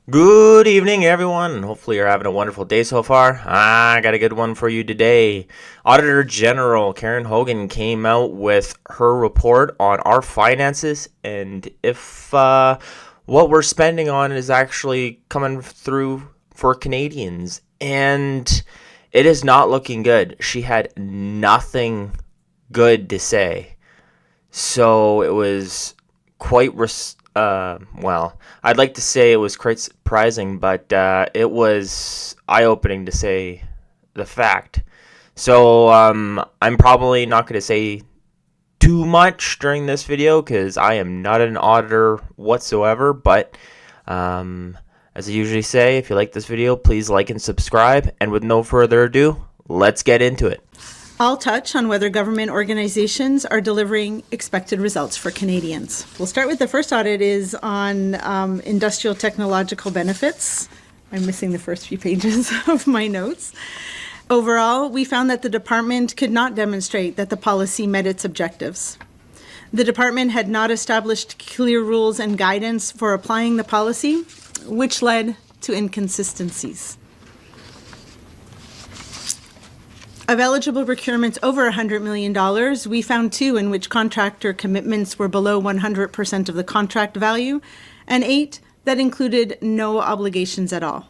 Good evening, everyone. Hopefully, you're having a wonderful day so far. I got a good one for you today. Auditor General Karen Hogan came out with her report on our finances and if what we're spending on is actually coming through for Canadians. And it is not looking good. She had nothing good to say. So it was quite well, I'd like to say it was quite surprising, but it was eye-opening to say the fact. So I'm probably not going to say too much during this video because I am not an auditor whatsoever. But as I usually say, if you like this video, please like and subscribe. And with no further ado, let's get into it. I'll touch on whether government organizations are delivering expected results for Canadians. We'll start with the first audit is on industrial technological benefits. I'm missing the first few pages of my notes. Overall, we found that the department could not demonstrate that the policy met its objectives. The department had not established clear rules and guidance for applying the policy, which led to inconsistencies. Of eligible procurements over $100 million, we found 2 in which contractor commitments were below 100% of the contract value, and 8 that included no obligations at all.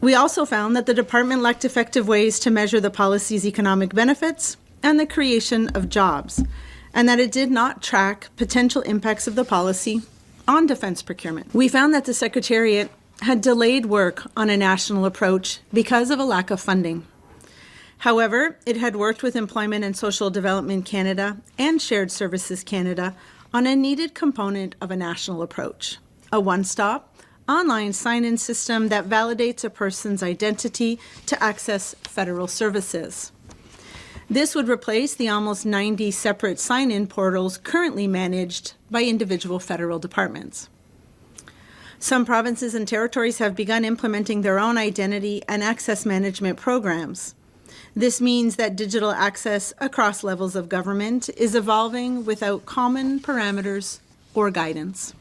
We also found that the department lacked effective ways to measure the policy's economic benefits and the creation of jobs, and that it did not track potential impacts of the policy on defense procurement. We found that the Secretariat had delayed work on a national approach because of a lack of funding. However, it had worked with Employment and Social Development Canada and Shared Services Canada on a needed component of a national approach, a one-stop, online sign-in system that validates a person's identity to access federal services. This would replace the almost 90 separate sign-in portals currently managed by individual federal departments. Some provinces and territories have begun implementing their own identity and access management programs. This means that digital access across levels of government is evolving without common parameters or guidance.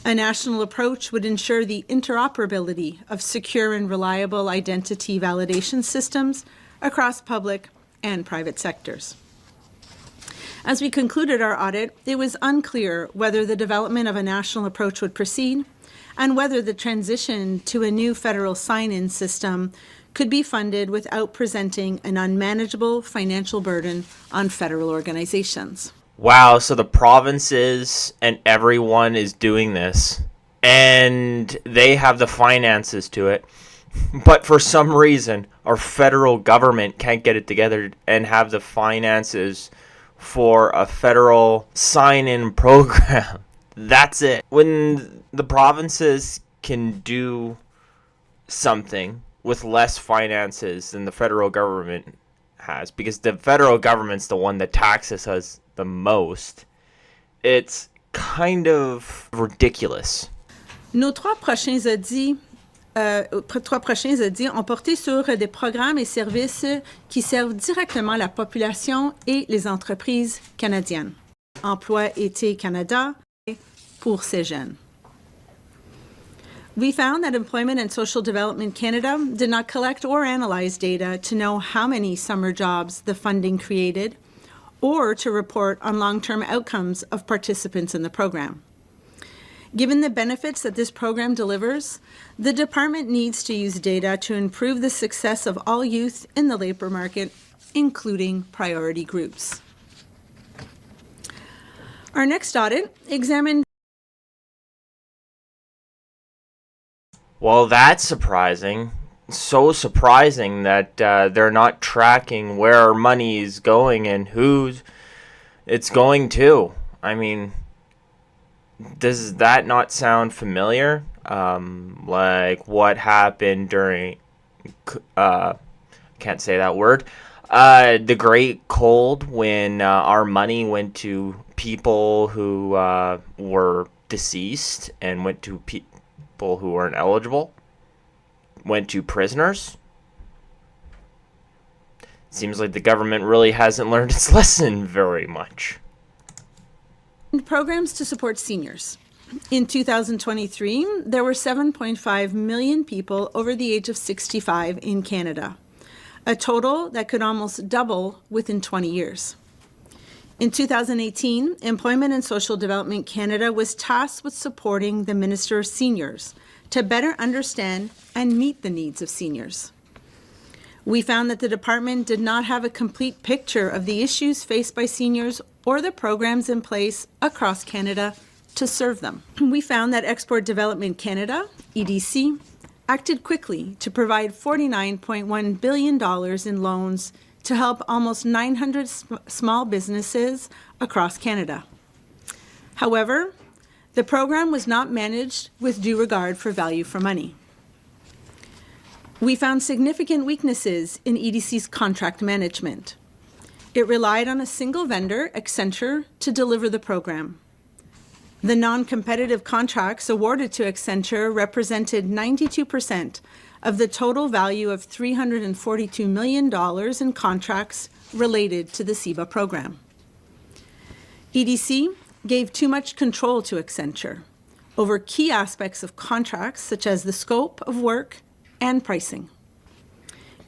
A national approach would ensure the interoperability of secure and reliable identity validation systems across public and private sectors. As we concluded our audit, it was unclear whether the development of a national approach would proceed and whether the transition to a new federal sign-in system could be funded without presenting an unmanageable financial burden on federal organizations. Wow, so the provinces and everyone is doing this, and they have the finances to it. But for some reason, our federal government can't get it together and have the finances for a federal sign-in program. That's it. When the provinces can do something with less finances than the federal government has, because the federal government's the one that taxes us the most, it's kind of ridiculous. Nos trois prochains audits ont porté sur des programmes et services qui servent directement la population et les entreprises canadiennes. Emploi Été Canada pour ces jeunes. We found that Employment and Social Development Canada did not collect or analyze data to know how many summer jobs the funding created or to report on long-term outcomes of participants in the program. Given the benefits that this program delivers, the department needs to use data to improve the success of all youth in the labor market, including priority groups. Our next audit examined. Well, that's surprising. So surprising that they're not tracking where our money is going and who it's going to. I mean, does that not sound familiar? Like what happened during, can't say that word, the Great Cold, when our money went to people who were deceased and went to people who weren't eligible, went to prisoners. Seems like the government really hasn't learned its lesson very much. Programs to support seniors. In 2023, there were 7.5 million people over the age of 65 in Canada, a total that could almost double within 20 years. In 2018, Employment and Social Development Canada was tasked with supporting the Minister of Seniors to better understand and meet the needs of seniors. We found that the department did not have a complete picture of the issues faced by seniors or the programs in place across Canada to serve them. We found that Export Development Canada, EDC, acted quickly to provide $49.1 billion in loans to help almost 900 small businesses across Canada. However, the program was not managed with due regard for value for money. We found significant weaknesses in EDC's contract management. It relied on a single vendor, Accenture, to deliver the program. The non-competitive contracts awarded to Accenture represented 92% of the total value of $342 million in contracts related to the CEBA program. EDC gave too much control to Accenture over key aspects of contracts such as the scope of work and pricing.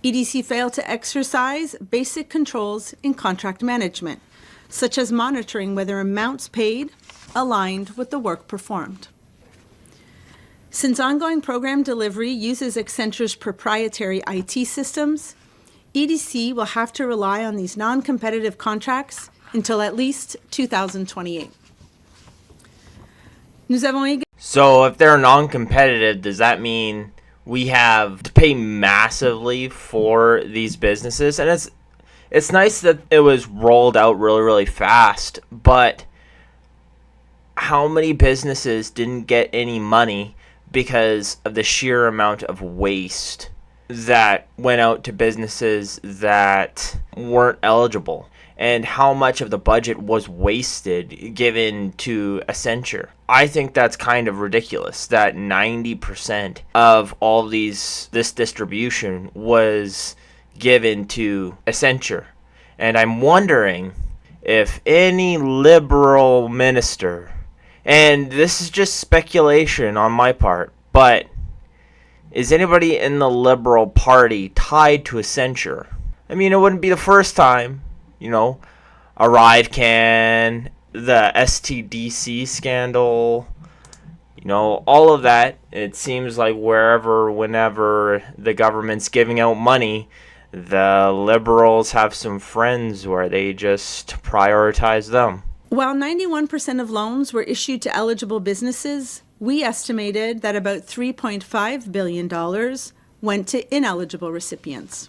EDC failed to exercise basic controls in contract management, such as monitoring whether amounts paid aligned with the work performed. Since ongoing program delivery uses Accenture's proprietary IT systems, EDC will have to rely on these non-competitive contracts until at least 2028. So if they're non-competitive, does that mean we have to pay massively for these businesses? And it's nice that it was rolled out really, really fast, but how many businesses didn't get any money because of the sheer amount of waste that went out to businesses that weren't eligible? And how much of the budget was wasted given to Accenture? I think that's kind of ridiculous that 90% of all this distribution was given to Accenture. And I'm wondering if any liberal minister, and this is just speculation on my part, but is anybody in the Liberal Party tied to Accenture? I mean, it wouldn't be the first time. You know, ArriveCan, the STDC scandal, you know, all of that. It seems like whenever the government's giving out money, the Liberals have some friends where they just prioritize them. While 91% of loans were issued to eligible businesses, we estimated that about $3.5 billion went to ineligible recipients.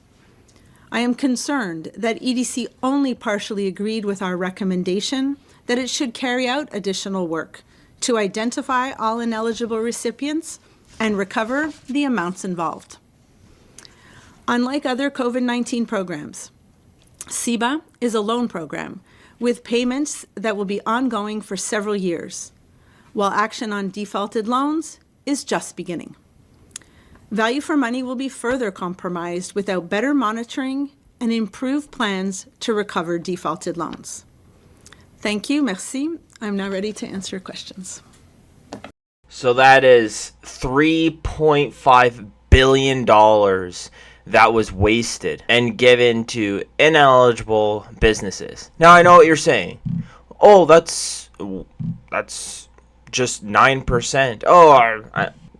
I am concerned that EDC only partially agreed with our recommendation that it should carry out additional work to identify all ineligible recipients and recover the amounts involved. Unlike other COVID-19 programs, CEBA is a loan program with payments that will be ongoing for several years, while action on defaulted loans is just beginning. Value for money will be further compromised without better monitoring and improved plans to recover defaulted loans. Thank you, merci. I'm now ready to answer questions. So that is $3.5 billion that was wasted and given to ineligible businesses. Now I know what you're saying. Oh, that's just 9%. Oh,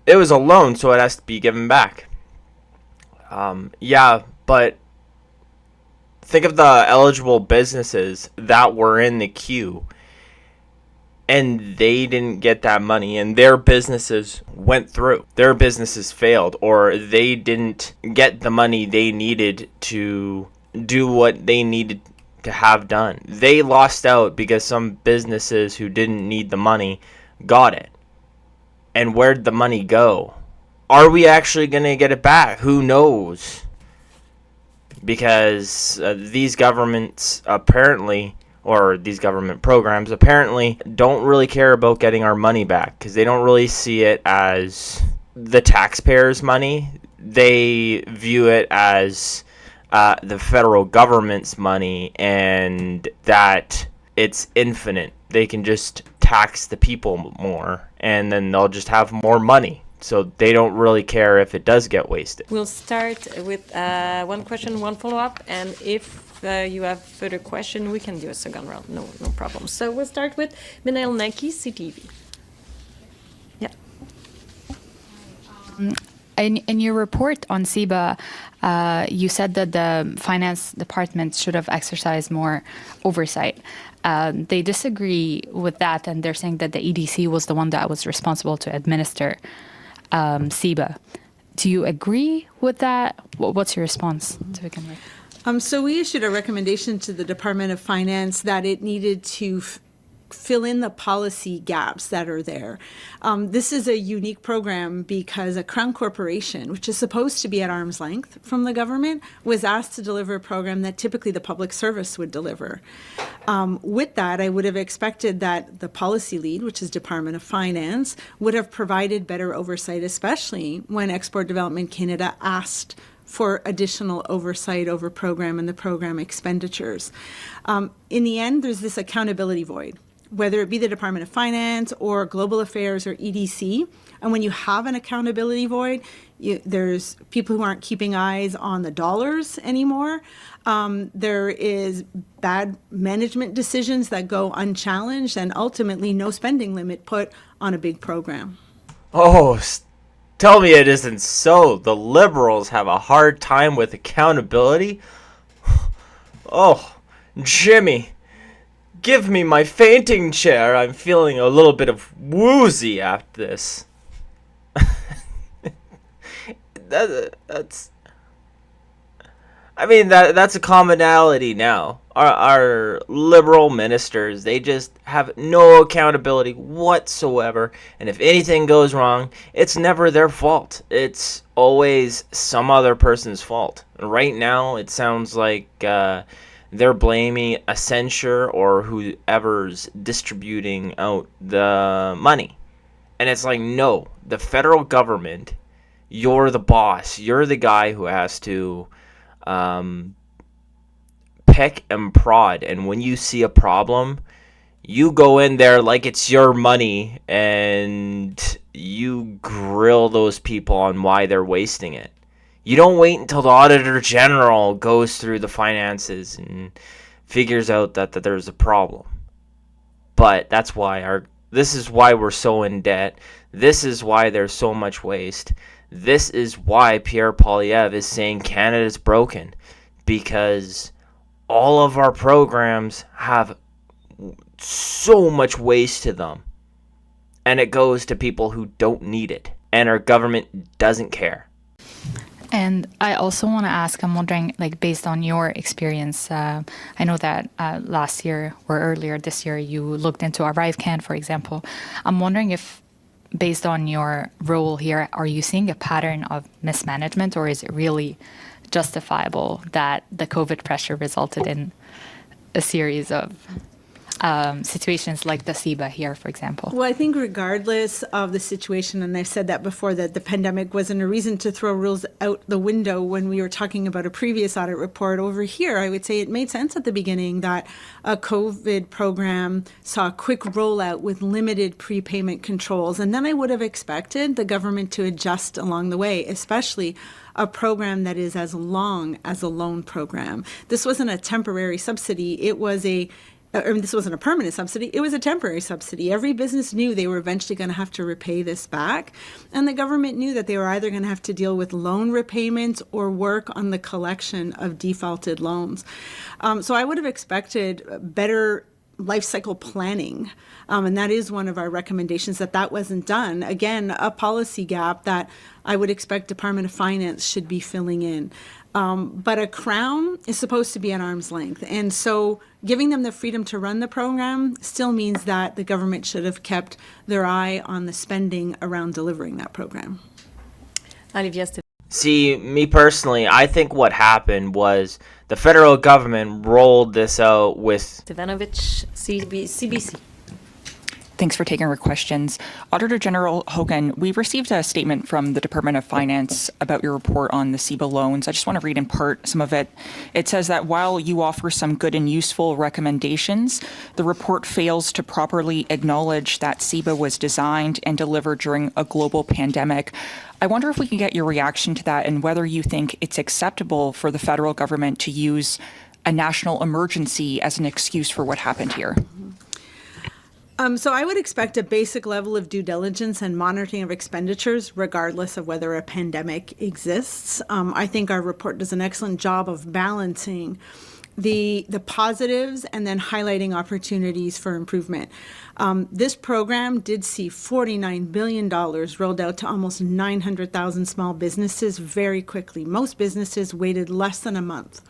it was a loan, so it has to be given back. Yeah, but think of the eligible businesses that were in the queue and they didn't get that money and their businesses went through. Their businesses failed, or they didn't get the money they needed to do what they needed to have done. They lost out because some businesses who didn't need the money got it. And where'd the money go? Are we actually going to get it back? Who knows? Because these governments apparently, or these government programs apparently, don't really care about getting our money back because they don't really see it as the taxpayers' money. They view it as the federal government's money, and that it's infinite. They can just tax the people more and then they'll just have more money. So they don't really care if it does get wasted. We'll start with one question, one follow-up, and if you have further question, we can do a second round. No problem. So we'll start with Minael Naki, CTV. Yeah. In your report on CIBA, you said that the finance department should have exercised more oversight. They disagree with that, and they're saying that the EDC was the one that was responsible to administer CIBA. Do you agree with that? What's your response to begin with? So we issued a recommendation to the Department of Finance that it needed to fill in the policy gaps that are there. This is a unique program because a Crown Corporation, which is supposed to be at arm's length from the government, was asked to deliver a program that typically the public service would deliver. With that, I would have expected that the policy lead, which is Department of Finance, would have provided better oversight, especially when Export Development Canada asked for additional oversight over program and the program expenditures. In the end, there's this accountability void, whether it be the Department of Finance or Global Affairs or EDC. And when you have an accountability void, there's people who aren't keeping eyes on the dollars anymore. There is bad management decisions that go unchallenged, and ultimately no spending limit put on a big program. Oh, tell me it isn't so. The Liberals have a hard time with accountability. Oh, Jimmy, give me my fainting chair. I'm feeling a little bit of woozy after this. That's a commonality now. Our liberal ministers, they just have no accountability whatsoever. And if anything goes wrong, it's never their fault. It's always some other person's fault. Right now, it sounds like they're blaming Accenture or whoever's distributing out the money. And it's like, no, the federal government, you're the boss. You're the guy who has to peck and prod. And when you see a problem, you go in there like it's your money and you grill those people on why they're wasting it. You don't wait until the Auditor General goes through the finances and figures out that there's a problem. But that's why this is why we're so in debt. This is why there's so much waste. This is why Pierre Poilievre is saying Canada's broken, because all of our programs have so much waste to them, and it goes to people who don't need it, and our government doesn't care. And I also want to ask, I'm wondering, like, based on your experience, I know that last year or earlier this year, you looked into ArriveCan, for example. I'm wondering if, based on your role here, are you seeing a pattern of mismanagement, or is it really justifiable that the COVID pressure resulted in a series of situations like the CIBA here, for example? Well, I think regardless of the situation, and I've said that before, that the pandemic wasn't a reason to throw rules out the window when we were talking about a previous audit report over here, I would say it made sense at the beginning that a COVID program saw a quick rollout with limited prepayment controls. And then I would have expected the government to adjust along the way, especially a program that is as long as a loan program. This wasn't a temporary subsidy. This wasn't a permanent subsidy. It was a temporary subsidy. Every business knew they were eventually going to have to repay this back. And the government knew that they were either going to have to deal with loan repayments or work on the collection of defaulted loans. So I would have expected better life cycle planning. And that is one of our recommendations, that wasn't done. Again, a policy gap that I would expect Department of Finance should be filling in. But a Crown is supposed to be at arm's length. And so giving them the freedom to run the program still means that the government should have kept their eye on the spending around delivering that program. See, me personally, I think what happened was the federal government rolled this out with Stevanovic, CBC. Thanks for taking our questions. Auditor General Hogan, we received a statement from the Department of Finance about your report on the CEBA loans. I just want to read in part some of it. It says that while you offer some good and useful recommendations, the report fails to properly acknowledge that CEBA was designed and delivered during a global pandemic. I wonder if we can get your reaction to that and whether you think it's acceptable for the federal government to use a national emergency as an excuse for what happened here. So I would expect a basic level of due diligence and monitoring of expenditures, regardless of whether a pandemic exists. I think our report does an excellent job of balancing the positives and then highlighting opportunities for improvement. This program did see $49 billion rolled out to almost 900,000 small businesses very quickly. Most businesses waited less than a month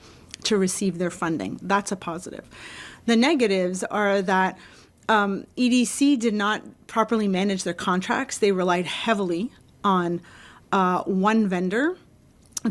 to receive their funding. That's a positive. The negatives are that EDC did not properly manage their contracts. They relied heavily on one vendor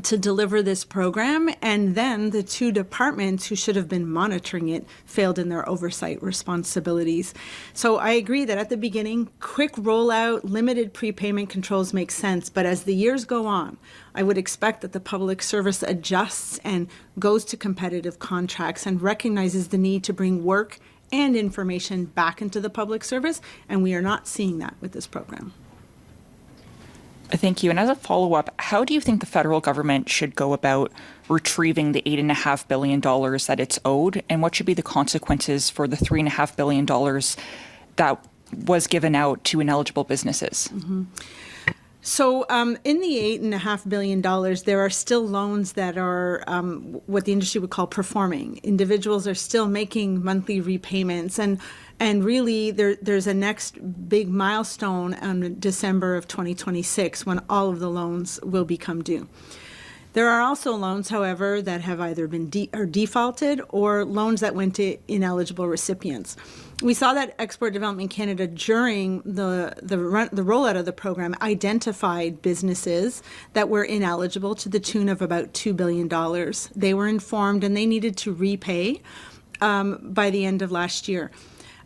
to deliver this program, and then the two departments who should have been monitoring it failed in their oversight responsibilities. So I agree that at the beginning, quick rollout, limited prepayment controls make sense, but as the years go on, I would expect that the public service adjusts and goes to competitive contracts and recognizes the need to bring work and information back into the public service, and we are not seeing that with this program. Thank you. And as a follow-up, how do you think the federal government should go about retrieving the $8.5 billion that it's owed, and what should be the consequences for the $3.5 billion that was given out to ineligible businesses? Mm-hmm. So in the $8.5 billion, there are still loans that are what the industry would call performing. Individuals are still making monthly repayments, and really there's a next big milestone on December of 2026 when all of the loans will become due. There are also loans, however, that have either been defaulted or loans that went to ineligible recipients. We saw that Export Development Canada, during the rollout of the program, identified businesses that were ineligible to the tune of about $2 billion. They were informed and they needed to repay by the end of last year.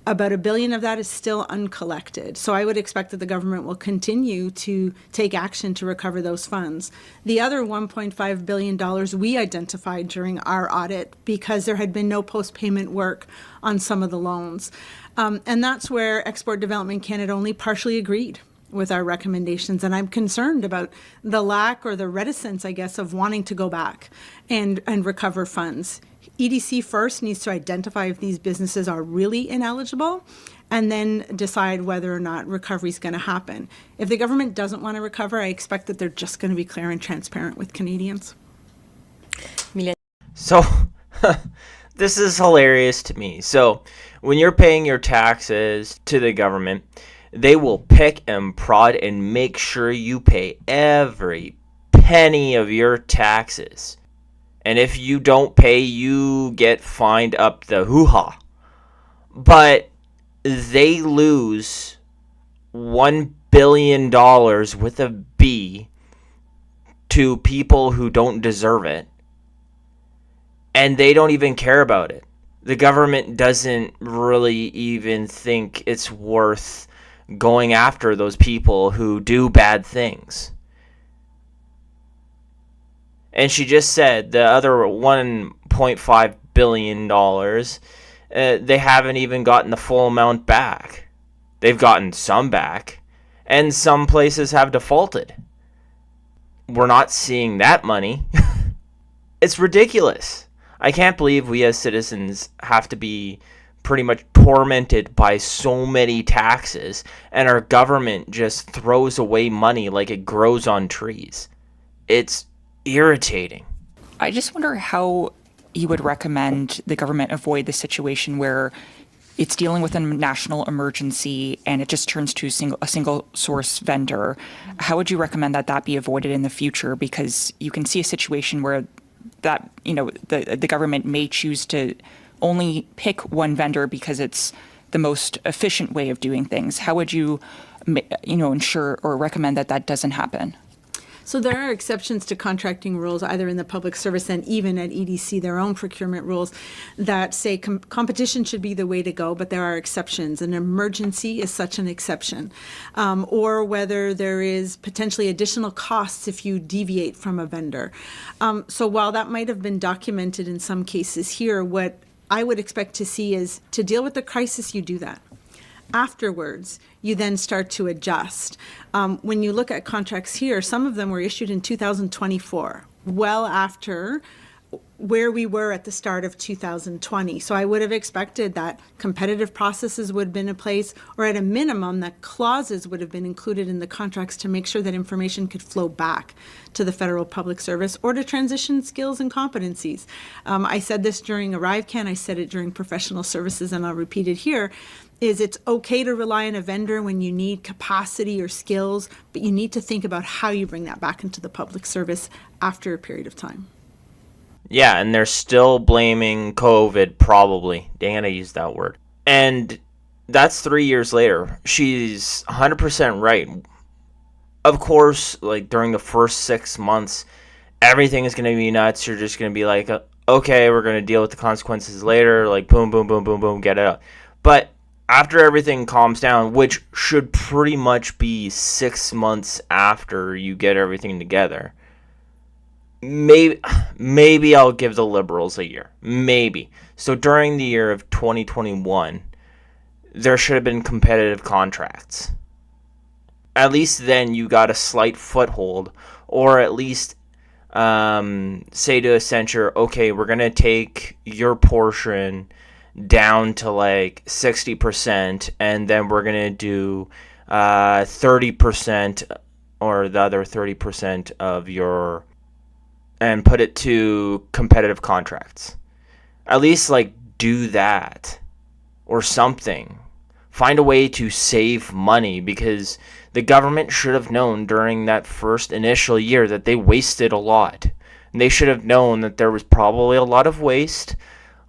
About $1 billion of that is still uncollected. So I would expect that the government will continue to take action to recover those funds. The other $1.5 billion we identified during our audit because there had been no post-payment work on some of the loans. And that's where Export Development Canada only partially agreed with our recommendations. And I'm concerned about the lack or the reticence, I guess, of wanting to go back and recover funds. EDC first needs to identify if these businesses are really ineligible and then decide whether or not recovery is going to happen. If the government doesn't want to recover, I expect that they're just going to be clear and transparent with Canadians. So, this is hilarious to me. So, when you're paying your taxes to the government, they will pick and prod and make sure you pay every penny of your taxes. And if you don't pay, you get fined up the hoo-ha. But they lose $1 billion with a B to people who don't deserve it. And they don't even care about it. The government doesn't really even think it's worth going after those people who do bad things. And she just said the other $1.5 billion, they haven't even gotten the full amount back. They've gotten some back, and some places have defaulted. We're not seeing that money. It's ridiculous. I can't believe we as citizens have to be pretty much tormented by so many taxes, and our government just throws away money like it grows on trees. It's irritating. I just wonder how you would recommend the government avoid the situation where it's dealing with a national emergency and it just turns to a single source vendor. How would you recommend that be avoided in the future? Because you can see a situation where that, the government may choose to only pick one vendor because it's the most efficient way of doing things. How would you, ensure or recommend that doesn't happen? So there are exceptions to contracting rules, either in the public service and even at EDC, their own procurement rules that say competition should be the way to go, but there are exceptions. An emergency is such an exception. Or whether there is potentially additional costs if you deviate from a vendor. So while that might have been documented in some cases here, what I would expect to see is to deal with the crisis, you do that. Afterwards, you then start to adjust. When you look at contracts here, some of them were issued in 2024, well after where we were at the start of 2020. So I would have expected that competitive processes would have been in place, or at a minimum, that clauses would have been included in the contracts to make sure that information could flow back to the federal public service or to transition skills and competencies. I said this during ArriveCan, I said it during professional services, and I'll repeat it here, is it's okay to rely on a vendor when you need capacity or skills, but you need to think about how you bring that back into the public service after a period of time. Yeah, and they're still blaming COVID, probably. Dang it, I used that word. And that's 3 years later. She's 100% right. Of course, like during the first 6 months, everything is going to be nuts. You're just going to be like, okay, we're going to deal with the consequences later. Like, boom, boom, boom, boom, boom, get it out. But after everything calms down, which should pretty much be 6 months after you get everything together, maybe I'll give the Liberals a year. Maybe. So during the year of 2021, there should have been competitive contracts. At least then you got a slight foothold, or at least say to Accenture, okay, we're going to take your portion down to like 60%, and then we're going to do 30% or the other 30% of your, and put it to competitive contracts. At least like do that or something. Find a way to save money, because the government should have known during that first initial year that they wasted a lot. And they should have known that there was probably a lot of waste,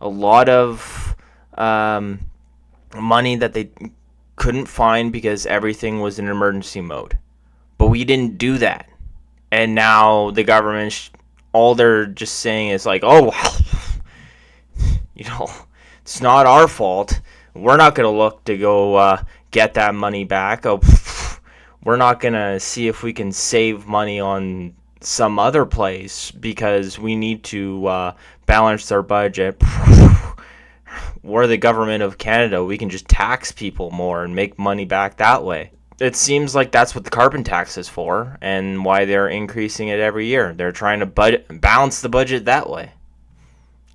a lot of money that they couldn't find because everything was in emergency mode. But we didn't do that. And now the government, all they're just saying is like, oh, well, it's not our fault. We're not going to look to go get that money back. Oh, we're not going to see if we can save money on some other place because we need to balance our budget. We're the government of Canada. We can just tax people more and make money back that way. It seems like that's what the carbon tax is for, and why they're increasing it every year. They're trying to balance the budget that way.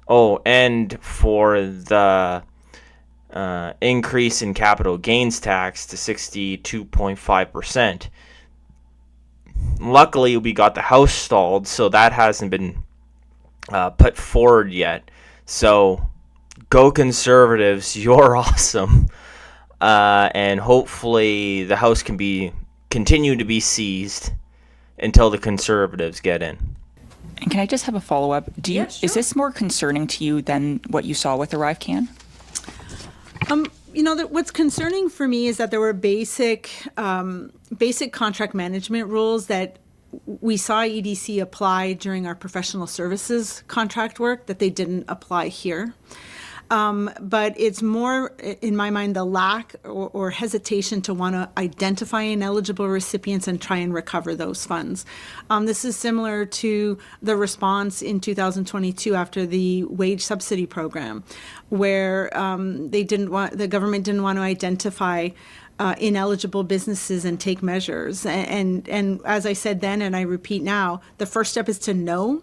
Oh, and for the increase in capital gains tax to 62.5%. Luckily, we got the House stalled, so that hasn't been put forward yet. So, go Conservatives, you're awesome. And hopefully the House can continue to be seized until the Conservatives get in. And can I just have a follow-up? Yeah, sure. Is this more concerning to you than what you saw with ArriveCan? What's concerning for me is that there were basic contract management rules that we saw EDC apply during our professional services contract work that they didn't apply here. But it's more, in my mind, the lack or hesitation to want to identify ineligible recipients and try and recover those funds. This is similar to the response in 2022 after the wage subsidy program, where the government didn't want to identify ineligible businesses and take measures. And as I said then, and I repeat now, the first step is to know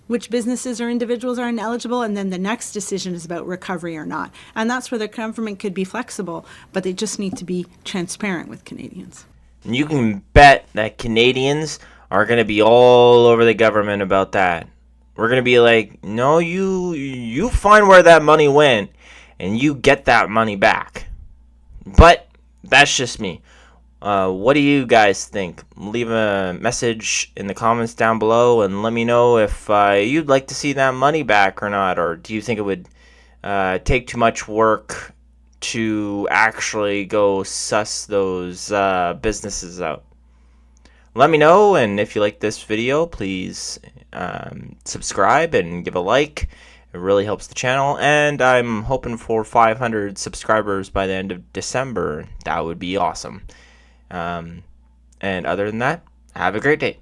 which businesses or individuals are ineligible, and then the next decision is about recovery or not. And that's where the government could be flexible, but they just need to be transparent with Canadians. And you can bet that Canadians are going to be all over the government about that. We're going to be like, no, you find where that money went, and you get that money back. But that's just me. What do you guys think? Leave a message in the comments down below and let me know if you'd like to see that money back or not, or do you think it would take too much work to actually go suss those businesses out? let me know, and if you like this video, please subscribe and give a like. It really helps the channel, and I'm hoping for 500 subscribers by the end of December. That would be awesome. And other than that, have a great day.